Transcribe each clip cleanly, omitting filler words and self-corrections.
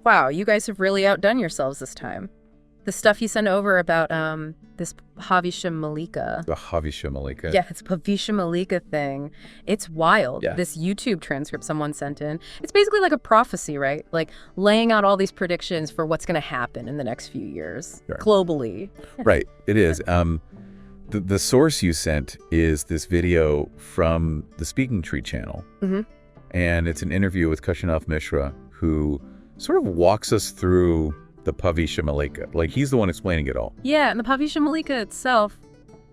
wow, you guys have really outdone yourselves this time. The stuff you sent over about this Bhavishya Malika. The Bhavishya Malika. Yeah, it's Bhavishya Malika thing. It's wild. Yeah. This YouTube transcript someone sent in. It's basically like a prophecy, right? Like laying out all these predictions for what's going to happen in the next few years, Sure. globally. Right, it is. The source you sent is this video from the Speaking Tree channel. And it's an interview with Kashinath Mishra, who sort of walks us through the Bhavishya Malika. Like, he's the one explaining it all. Yeah, and the Bhavishya Malika itself,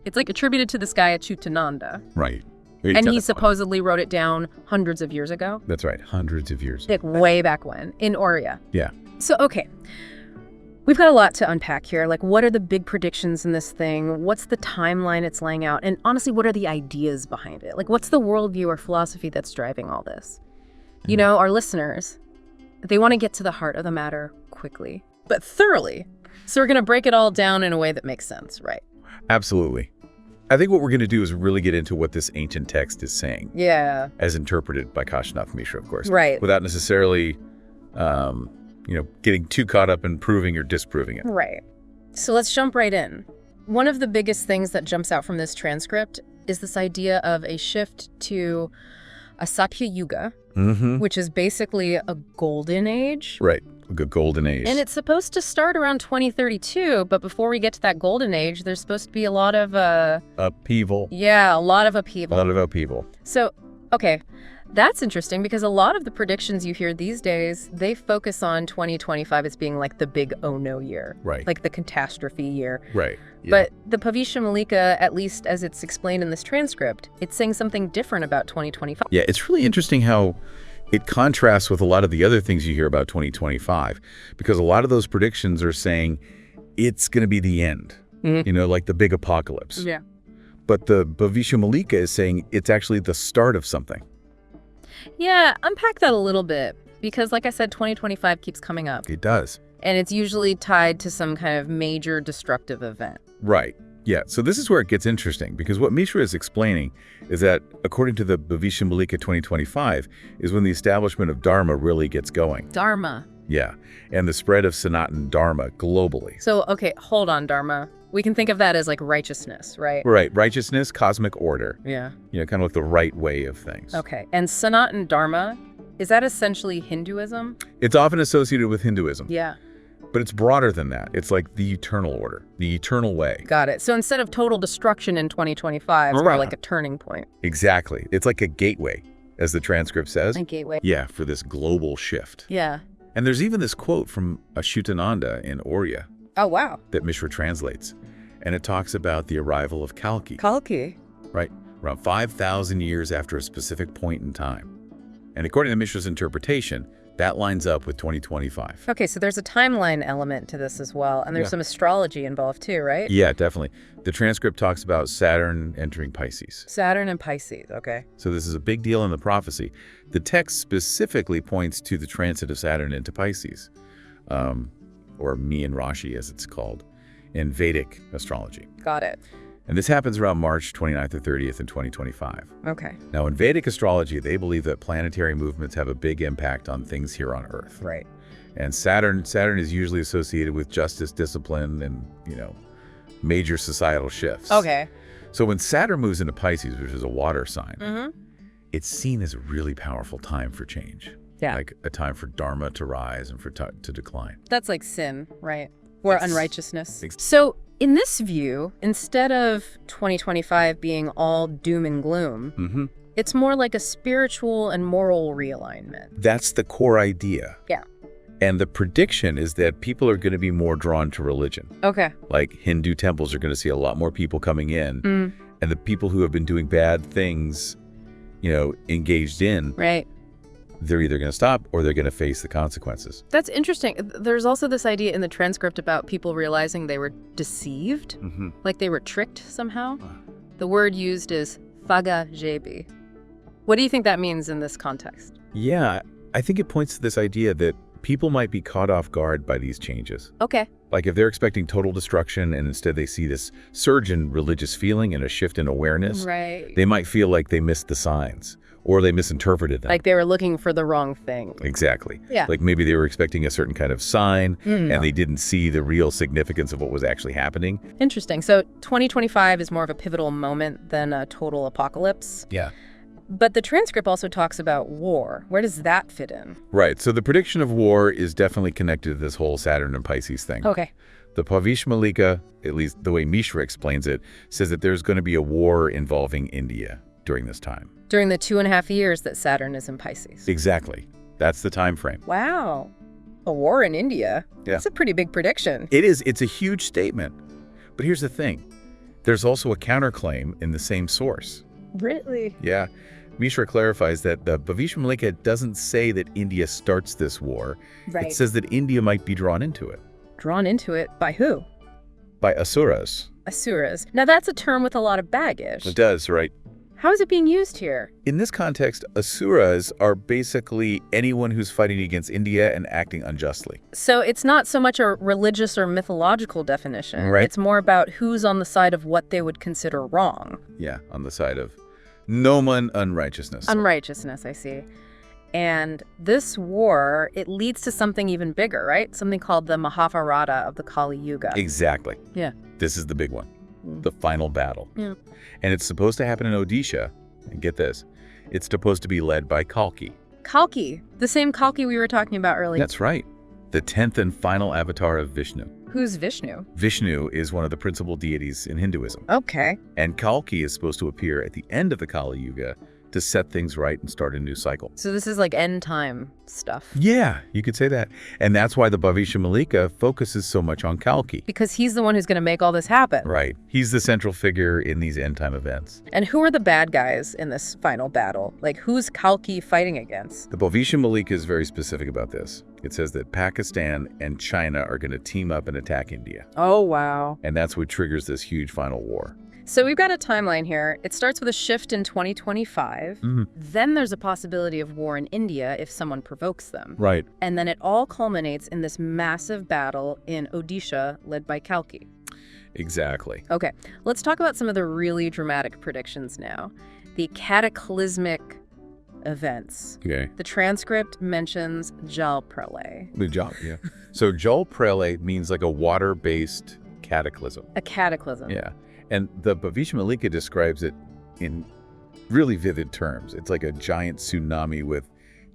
it's like attributed to this guy Achyutananda. Right. And he supposedly wrote it down hundreds of years ago. That's right, hundreds of years. Like way back when, in Oriya. Yeah. So, okay. We've got a lot to unpack here. Like, what are the big predictions in this thing? What's the timeline it's laying out? And honestly, what are the ideas behind it? Like, what's the worldview or philosophy that's driving all this? You know, our listeners, they want to get to the heart of the matter quickly, but thoroughly. So we're going to break it all down in a way that makes sense, right? Absolutely. I think what we're going to do is really get into what this ancient text is saying. Yeah. As interpreted by Kashinath Mishra, of course. Right. Without necessarily, getting too caught up in proving or disproving it. Right. So let's jump right in. One of the biggest things that jumps out from this transcript is this idea of a shift to a Satya Yuga, which is basically a golden age. Right. A good golden age. And it's supposed to start around 2032, but before we get to that golden age, there's supposed to be a lot of upheaval. Yeah, a lot of upheaval. A lot of upheaval. So, okay, that's interesting because a lot of the predictions you hear these days, they focus on 2025 as being like the big oh no year. Right. Like the catastrophe year. Right. Yeah. But the Bhavishya Malika, at least as it's explained in this transcript, it's saying something different about 2025. Yeah, it's really interesting how it contrasts with a lot of the other things you hear about 2025, because a lot of those predictions are saying it's going to be the end, like the big apocalypse. Yeah. But the Bhavishya Malika is saying it's actually the start of something. Yeah, unpack that a little bit, because like I said, 2025 keeps coming up. It does. And it's usually tied to some kind of major destructive event. Right. Yeah, so this is where it gets interesting, because what Mishra is explaining is that, according to the Bhavishya Malika 2025, is when the establishment of Dharma really gets going. Dharma. Yeah, and the spread of Sanatan Dharma globally. So, okay, hold on, Dharma. We can think of that as like righteousness, right? Right, righteousness, cosmic order. Yeah. Kind of like the right way of things. Okay, and Sanatan Dharma, is that essentially Hinduism? It's often associated with Hinduism. Yeah. But it's broader than that. It's like the eternal order, the eternal way. Got it. So instead of total destruction in 2025, it's more like a turning point. Exactly. It's like a gateway, as the transcript says. A gateway. Yeah, for this global shift. Yeah. And there's even this quote from Achyutananda in Oriya. Oh, wow. That Mishra translates. And it talks about the arrival of Kalki. Kalki. Right. Around 5,000 years after a specific point in time. And according to Mishra's interpretation, that lines up with 2025. Okay, so there's a timeline element to this as well, and there's some astrology involved too, right? Yeah, definitely. The transcript talks about Saturn entering Pisces. Saturn and Pisces, okay. So this is a big deal in the prophecy. The text specifically points to the transit of Saturn into Pisces, or Mian Rashi as it's called, in Vedic astrology. Got it. And this happens around March 29th or 30th in 2025. Okay. Now, in Vedic astrology, they believe that planetary movements have a big impact on things here on Earth. Right. And Saturn is usually associated with justice, discipline, and, major societal shifts. Okay. So when Saturn moves into Pisces, which is a water sign, it's seen as a really powerful time for change. Yeah. Like a time for Dharma to rise and for to decline. That's like sin, right? Or unrighteousness. So in this view, instead of 2025 being all doom and gloom, it's more like a spiritual and moral realignment. That's the core idea. Yeah. And the prediction is that people are going to be more drawn to religion. Okay. Like Hindu temples are going to see a lot more people coming in. And the people who have been doing bad things, engaged in, right, they're either going to stop or they're going to face the consequences. That's interesting. There's also this idea in the transcript about people realizing they were deceived, like they were tricked somehow. The word used is faga jebi. What do you think that means in this context? Yeah, I think it points to this idea that people might be caught off guard by these changes. Okay. Like if they're expecting total destruction and instead they see this surge in religious feeling and a shift in awareness, Right. they might feel like they missed the signs or they misinterpreted them. Like they were looking for the wrong thing. Exactly. Yeah. Like maybe they were expecting a certain kind of sign and they didn't see the real significance of what was actually happening. Interesting. So 2025 is more of a pivotal moment than a total apocalypse. Yeah. But the transcript also talks about war. Where does that fit in? Right. So the prediction of war is definitely connected to this whole Saturn and Pisces thing. Okay. The Bhavishya Malika, at least the way Mishra explains it, says that there's going to be a war involving India during this time. During the 2.5 years that Saturn is in Pisces. Exactly. That's the time frame. Wow. A war in India? Yeah. That's a pretty big prediction. It is. It's a huge statement. But here's the thing. There's also a counterclaim in the same source. Really? Yeah. Mishra clarifies that the Bhavishya Malika doesn't say that India starts this war. Right. It says that India might be drawn into it. Drawn into it by who? By Asuras. Asuras. Now that's a term with a lot of baggage. It does, right? How is it being used here? In this context, Asuras are basically anyone who's fighting against India and acting unjustly. So it's not so much a religious or mythological definition. Right. It's more about who's on the side of what they would consider wrong. Yeah, on the side of Noman unrighteousness. Unrighteousness, I see. And this war, it leads to something even bigger, right? Something called the Mahabharata of the Kaliyuga. Exactly. Yeah. This is the big one. The final battle. Yeah. And it's supposed to happen in Odisha. And get this, it's supposed to be led by Kalki. Kalki, the same Kalki we were talking about earlier. That's right. The 10th and final avatar of Vishnu. Who's Vishnu? Vishnu is one of the principal deities in Hinduism. Okay. And Kalki is supposed to appear at the end of the Kali Yuga to set things right and start a new cycle. So this is like end time stuff. Yeah, you could say that. And that's why the Bhavishya Malika focuses so much on Kalki. Because he's the one who's going to make all this happen. Right. He's the central figure in these end time events. And who are the bad guys in this final battle? Like, who's Kalki fighting against? The Bhavishya Malika is very specific about this. It says that Pakistan and China are going to team up and attack India. Oh, wow. And that's what triggers this huge final war. So we've got a timeline here. It starts with a shift in 2025. Then there's a possibility of war in India if someone provokes them. Right. And then it all culminates in this massive battle in Odisha led by Kalki. Exactly. Okay, let's talk about some of the really dramatic predictions now. The cataclysmic events. Okay. The transcript mentions Jal Pralay. Good job, yeah. So Jal Pralay means like a water-based cataclysm. A cataclysm. Yeah. And the Bhavishya Malika describes it in really vivid terms. It's like a giant tsunami with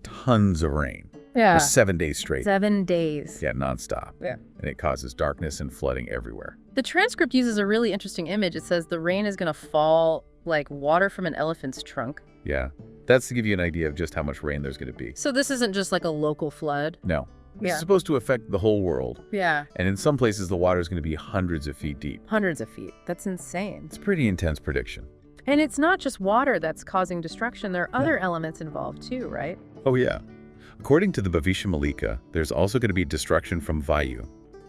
tons of rain. Yeah. For 7 days straight. 7 days. Yeah, nonstop. Yeah. And it causes darkness and flooding everywhere. The transcript uses a really interesting image. It says the rain is going to fall like water from an elephant's trunk. Yeah. That's to give you an idea of just how much rain there's going to be. So this isn't just like a local flood. No. Yeah. It's supposed to affect the whole world. Yeah. And in some places, the water is going to be hundreds of feet deep. Hundreds of feet. That's insane. It's a pretty intense prediction. And it's not just water that's causing destruction. There are other elements involved too, right? Oh, yeah. According to the Bhavishya Malika, there's also going to be destruction from Vayu.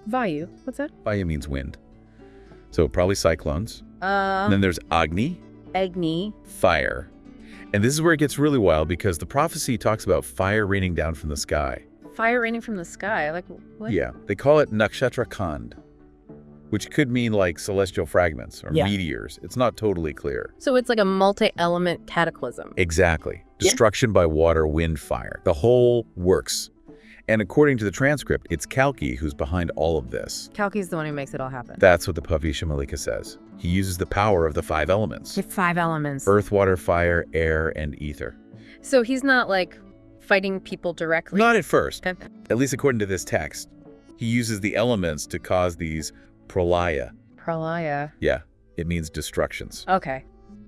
Vayu. What's that? Vayu means wind. So probably cyclones. And then there's Agni, Agni. fire. And this is where it gets really wild because the prophecy talks about fire raining down from the sky. Fire raining from the sky. Like, what? Yeah, they call it Nakshatra Khand, which could mean like celestial fragments or Yeah. meteors. It's not totally clear. So it's like a multi-element cataclysm. Exactly. Yeah. Destruction by water, wind, fire. The whole works. And according to the transcript, it's Kalki who's behind all of this. Kalki's the one who makes it all happen. That's what the Bhavishya Malika says. He uses the power of the 5 elements. The 5 elements. Earth, water, fire, air, and ether. So he's not like fighting people directly. Not at first. Okay. At least according to this text. He uses the elements to cause these pralaya. Pralaya. Yeah, it means destructions. Okay.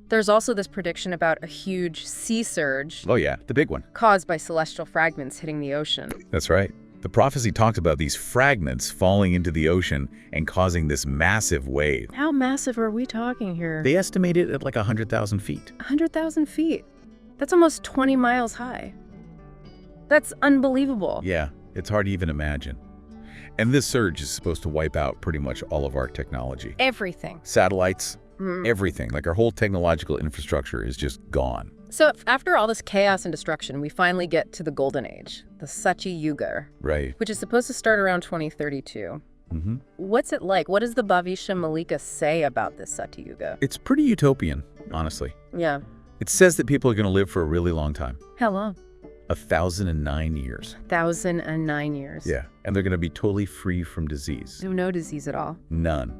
There's also this prediction about a huge sea surge Oh yeah, the big one. caused by celestial fragments hitting the ocean. That's right. The prophecy talks about these fragments falling into the ocean and causing this massive wave. How massive are we talking here? They estimate it at like 100,000 feet. 100,000 feet. That's almost 20 miles high. That's unbelievable. Yeah, it's hard to even imagine. And this surge is supposed to wipe out pretty much all of our technology. Everything. Satellites, everything. Like our whole technological infrastructure is just gone. So after all this chaos and destruction, we finally get to the Golden Age, the Satya Yuga, Right. which is supposed to start around 2032. Mm-hmm. What's it like? What does the Bhavishya Malika say about this Satya Yuga? It's pretty utopian, honestly. Yeah. It says that people are going to live for a really long time. How long? 1,009 years. 1,009 years. Yeah. And they're going to be totally free from disease. No disease at all. None.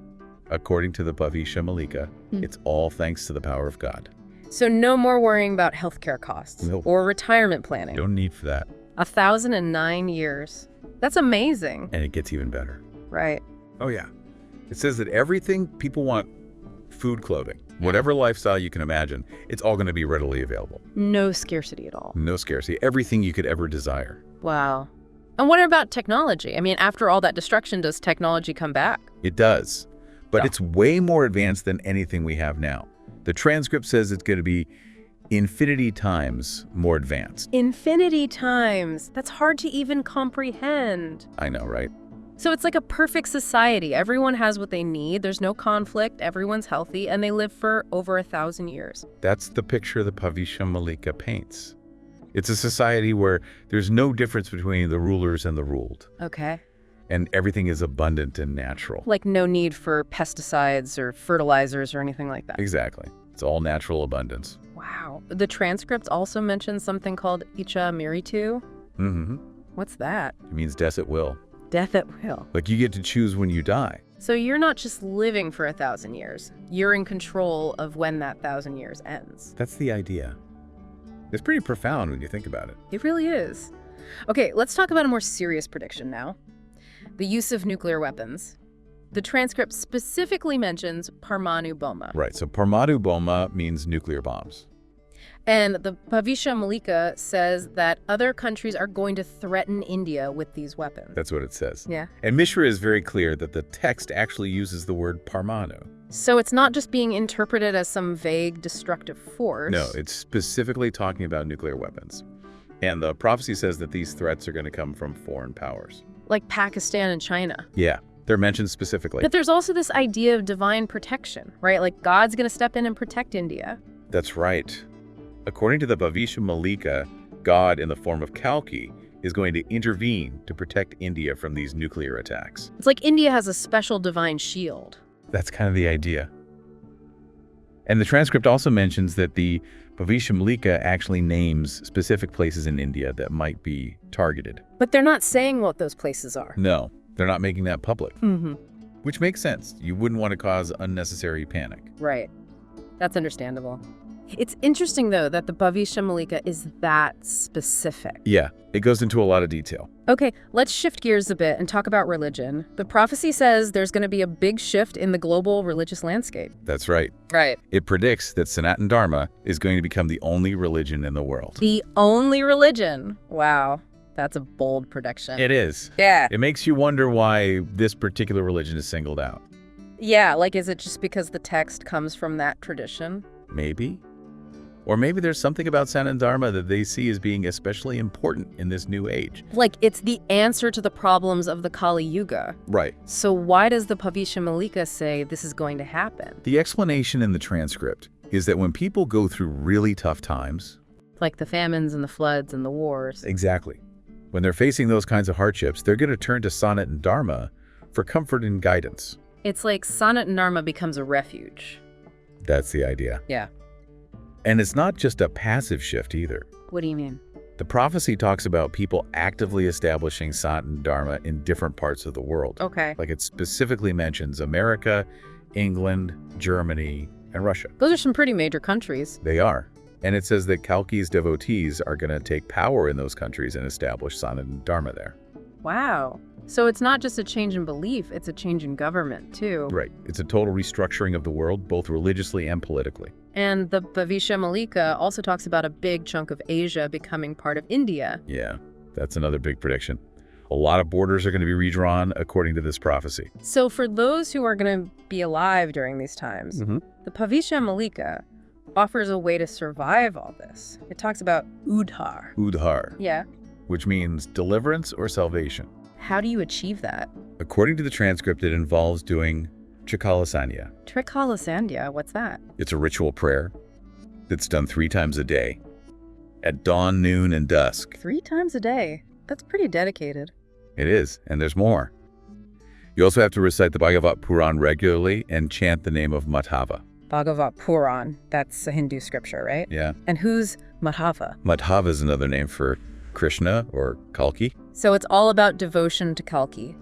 According to the Bhavishya Malika, it's all thanks to the power of God. So no more worrying about healthcare costs Nope. or retirement planning. No need for that. 1,009 years. That's amazing. And it gets even better. Right. Oh, yeah. It says that everything people want, food, clothing, whatever lifestyle you can imagine, it's all going to be readily available. No scarcity at all. No scarcity. Everything you could ever desire. Wow. And what about technology? I mean, after all that destruction, does technology come back? It does. But Yeah. it's way more advanced than anything we have now. The transcript says it's going to be infinity times more advanced. Infinity times. That's hard to even comprehend. I know, right? So it's like a perfect society. Everyone has what they need. There's no conflict. Everyone's healthy. And they live for over 1,000 years. That's the picture that Bhavishya Malika paints. It's a society where there's no difference between the rulers and the ruled. Okay. And everything is abundant and natural. Like no need for pesticides or fertilizers or anything like that. Exactly. It's all natural abundance. Wow. The transcript also mentions something called Icha Miritu. Mm-hmm. What's that? It means death at will. Death at will. Like you get to choose when you die. So you're not just living for 1,000 years. You're in control of when that 1,000 years ends. That's the idea. It's pretty profound when you think about it. It really is. Okay, let's talk about a more serious prediction now. The use of nuclear weapons. The transcript specifically mentions Parmanu Bomba. Right. So Parmanu Bomba means nuclear bombs. And the Bhavishya Malika says that other countries are going to threaten India with these weapons. That's what it says. Yeah. And Mishra is very clear that the text actually uses the word Parmanu. So it's not just being interpreted as some vague destructive force. No, it's specifically talking about nuclear weapons. And the prophecy says that these threats are going to come from foreign powers. Like Pakistan and China. Yeah, they're mentioned specifically. But there's also this idea of divine protection, right? Like God's going to step in and protect India. That's right. According to the Bhavishya Malika, God in the form of Kalki is going to intervene to protect India from these nuclear attacks. It's like India has a special divine shield. That's kind of the idea. And the transcript also mentions that the Bhavishya Malika actually names specific places in India that might be targeted. But they're not saying what those places are. No, they're not making that public, Mm-hmm. which makes sense. You wouldn't want to cause unnecessary panic. Right. That's understandable. It's interesting, though, that the Bhavishya Malika is that specific. Yeah, it goes into a lot of detail. Okay, let's shift gears a bit and talk about religion. The prophecy says there's going to be a big shift in the global religious landscape. That's right. Right. It predicts that Sanatan Dharma is going to become the only religion in the world. The only religion. Wow. That's a bold prediction. It is. Yeah. It makes you wonder why this particular religion is singled out. Yeah, like is it just because the text comes from that tradition? Maybe. Or maybe there's something about Sanatan Dharma that they see as being especially important in this new age. Like it's the answer to the problems of the Kaliyuga. Right. So why does the Bhavishya Malika say this is going to happen? The explanation in the transcript is that when people go through really tough times, Like the famines and the floods and the wars. exactly, when they're facing those kinds of hardships, they're going to turn to Sanatan Dharma for comfort and guidance. It's like Sanatan Dharma becomes a refuge. That's the idea. Yeah. And it's not just a passive shift either. What do you mean? The prophecy talks about people actively establishing Sanatan Dharma in different parts of the world. Okay. Like it specifically mentions America, England, Germany, and Russia. Those are some pretty major countries. They are. And it says that Kalki's devotees are going to take power in those countries and establish Sanatan Dharma there. Wow. So it's not just a change in belief, it's a change in government, too. Right. It's a total restructuring of the world, both religiously and politically. And the Bhavishya Malika also talks about a big chunk of Asia becoming part of India. Yeah, that's another big prediction. A lot of borders are going to be redrawn according to this prophecy. So for those who are going to be alive during these times, Mm-hmm. the Bhavishya Malika offers a way to survive all this. It talks about Udhar. Udhar, Yeah. which means deliverance or salvation. How do you achieve that? According to the transcript, it involves doing Trikalasanya. Trikalasandhya, what's that? It's a ritual prayer. that's done 3 times a day, at dawn, noon, and dusk. 3 times a day. That's pretty dedicated. It is, and there's more. You also have to recite the Bhagavat Puran regularly and chant the name of Madhava. Bhagavat Puran, that's a Hindu scripture, right? Yeah. And who's Madhava? Madhava is another name for Krishna or Kalki. So it's all about devotion to Kalki.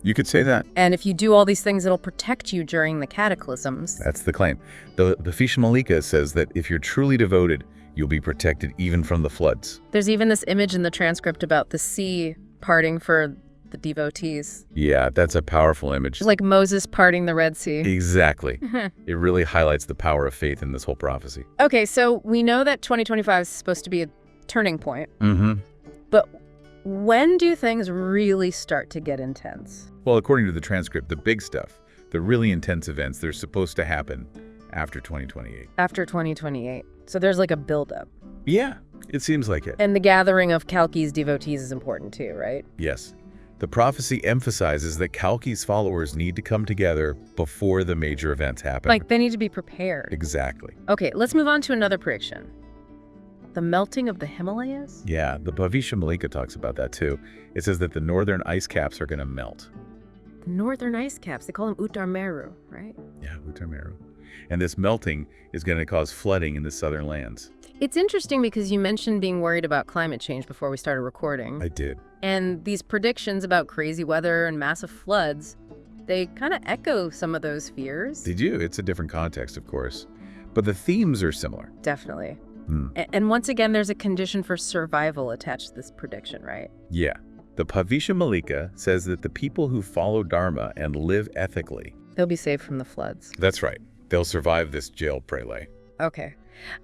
You could say that. And if you do all these things, it'll protect you during the cataclysms. That's the claim. The Bhavishya Malika says that if you're truly devoted, you'll be protected even from the floods. There's even this image in the transcript about the sea parting for the devotees. Yeah, that's a powerful image. Like Moses parting the Red Sea. Exactly. It really highlights the power of faith in this whole prophecy. Okay, so we know that 2025 is supposed to be a turning point. Mm-hmm. But when do things really start to get intense? Well, according to the transcript, the big stuff, the really intense events, they're supposed to happen after 2028. After 2028. So there's like a buildup. Yeah, it seems like it. And the gathering of Kalki's devotees is important too, right? Yes. The prophecy emphasizes that Kalki's followers need to come together before the major events happen. Like they need to be prepared. Exactly. Okay, let's move on to another prediction. The melting of the Himalayas? Yeah, the Bhavishya Malika talks about that too. It says that the northern ice caps are going to melt. The northern ice caps, they call them Uttarmeru, right? Yeah, Uttarmeru. And this melting is going to cause flooding in the southern lands. It's interesting because you mentioned being worried about climate change before we started recording. I did. And these predictions about crazy weather and massive floods, they kind of echo some of those fears. They do. It's a different context, of course. But the themes are similar. Definitely. And once again, there's a condition for survival attached to this prediction, right? Yeah. The Bhavishya Malika says that the people who follow Dharma and live ethically, They'll be saved from the floods. that's right, they'll survive this jail prelay. Okay.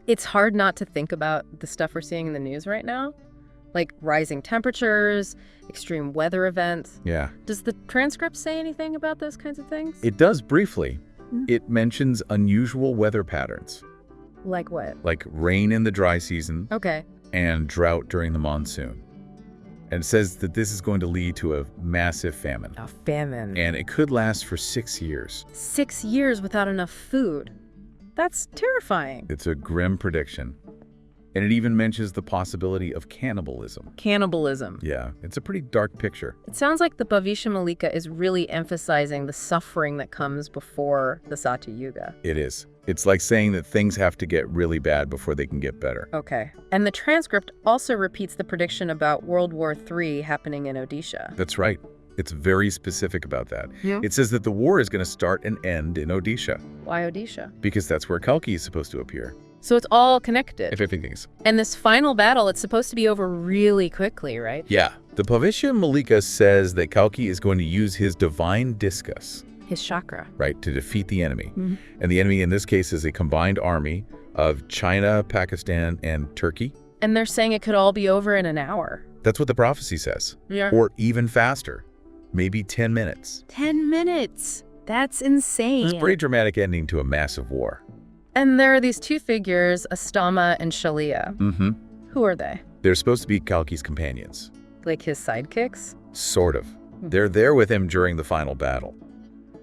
It's hard not to think about the stuff we're seeing in the news right now, like rising temperatures, extreme weather events. Yeah. Does the transcript say anything about those kinds of things? It does briefly. It mentions unusual weather patterns, Like what? like rain in the dry season Okay. and drought during the monsoon. And it says that this is going to lead to a massive famine. A famine. And it could last for 6 years. 6 years without enough food. That's terrifying. It's a grim prediction. And it even mentions the possibility of cannibalism. Cannibalism. Yeah, it's a pretty dark picture. It sounds like the Bhavishya Malika is really emphasizing the suffering that comes before the Satya Yuga. It is. It's like saying that things have to get really bad before they can get better. Okay. And the transcript also repeats the prediction about World War III happening in Odisha. That's right. It's very specific about that. Yeah. It says that the war is going to start and end in Odisha, Why Odisha? because that's where Kalki is supposed to appear. So it's all connected. If everything's... And this final battle, it's supposed to be over really quickly, right? Yeah. The Bhavishya Malika says that Kalki is going to use his divine discus, His chakra. right, to defeat the enemy. And the enemy in this case is a combined army of China, Pakistan, and Turkey. And they're saying it could all be over in an hour. That's what the prophecy says. Yeah. Or even faster. Maybe 10 minutes. 10 minutes. That's insane. It's a pretty dramatic ending to a massive war. And there are these two figures, Astama and Shalia. Mm-hmm. Who are they? They're supposed to be Kalki's companions. Like his sidekicks? Sort of. They're there with him during the final battle.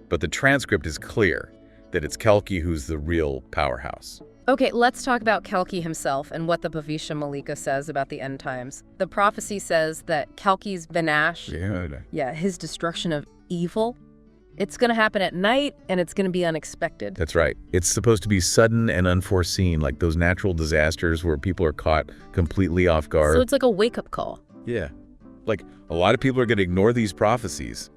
But the transcript is clear that it's Kalki who's the real powerhouse. Okay, let's talk about Kalki himself and what the Bhavishya Malika says about the end times. The prophecy says that Kalki's Vinash, his destruction of evil, it's going to happen at night and it's going to be unexpected. That's right. It's supposed to be sudden and unforeseen, like those natural disasters where people are caught completely off guard. So it's like a wake-up call. Yeah. Like, a lot of people are going to ignore these prophecies,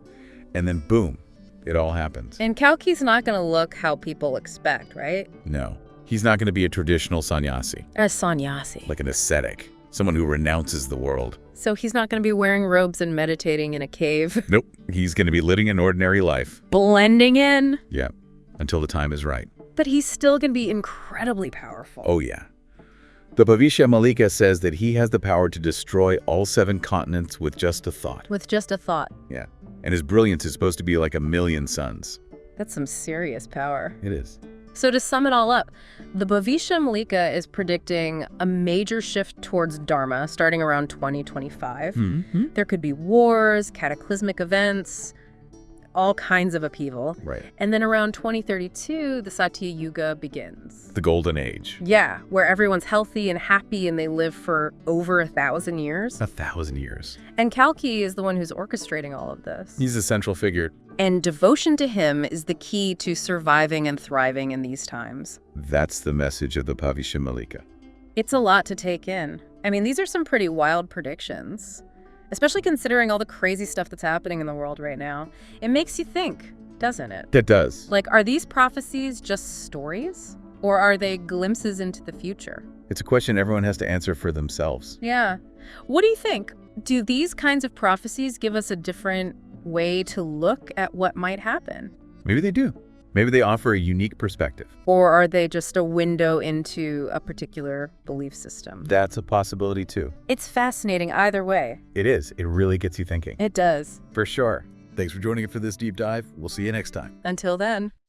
and then boom, it all happens. And Kalki's not going to look how people expect, right? No. He's not going to be a traditional sannyasi, A sannyasi. like an ascetic, someone who renounces the world. So he's not going to be wearing robes and meditating in a cave. Nope. He's going to be living an ordinary life. Blending in. Yeah. Until the time is right. But he's still going to be incredibly powerful. Oh, yeah. The Bhavishya Malika says that he has the power to destroy all 7 continents with just a thought. With just a thought. Yeah. And his brilliance is supposed to be like 1,000,000 suns. That's some serious power. It is. So to sum it all up, the Bhavishya Malika is predicting a major shift towards Dharma starting around 2025. Mm-hmm. There could be wars, cataclysmic events, all kinds of upheaval. Right. And then around 2032, the Satya Yuga begins. The golden age. Yeah, where everyone's healthy and happy and they live for over 1,000 years. 1,000 years. And Kalki is the one who's orchestrating all of this. He's the central figure. And devotion to him is the key to surviving and thriving in these times. That's the message of the Bhavishya Malika. It's a lot to take in. I mean, these are some pretty wild predictions, especially considering all the crazy stuff that's happening in the world right now. It makes you think, doesn't it? It does. Like, are these prophecies just stories? Or are they glimpses into the future? It's a question everyone has to answer for themselves. Yeah. What do you think? Do these kinds of prophecies give us a different way to look at what might happen? Maybe they do. Maybe they offer a unique perspective. Or are they just a window into a particular belief system? That's a possibility too. It's fascinating either way. It is. It really gets you thinking. It does. For sure. Thanks for joining us for this deep dive. We'll see you next time. Until then.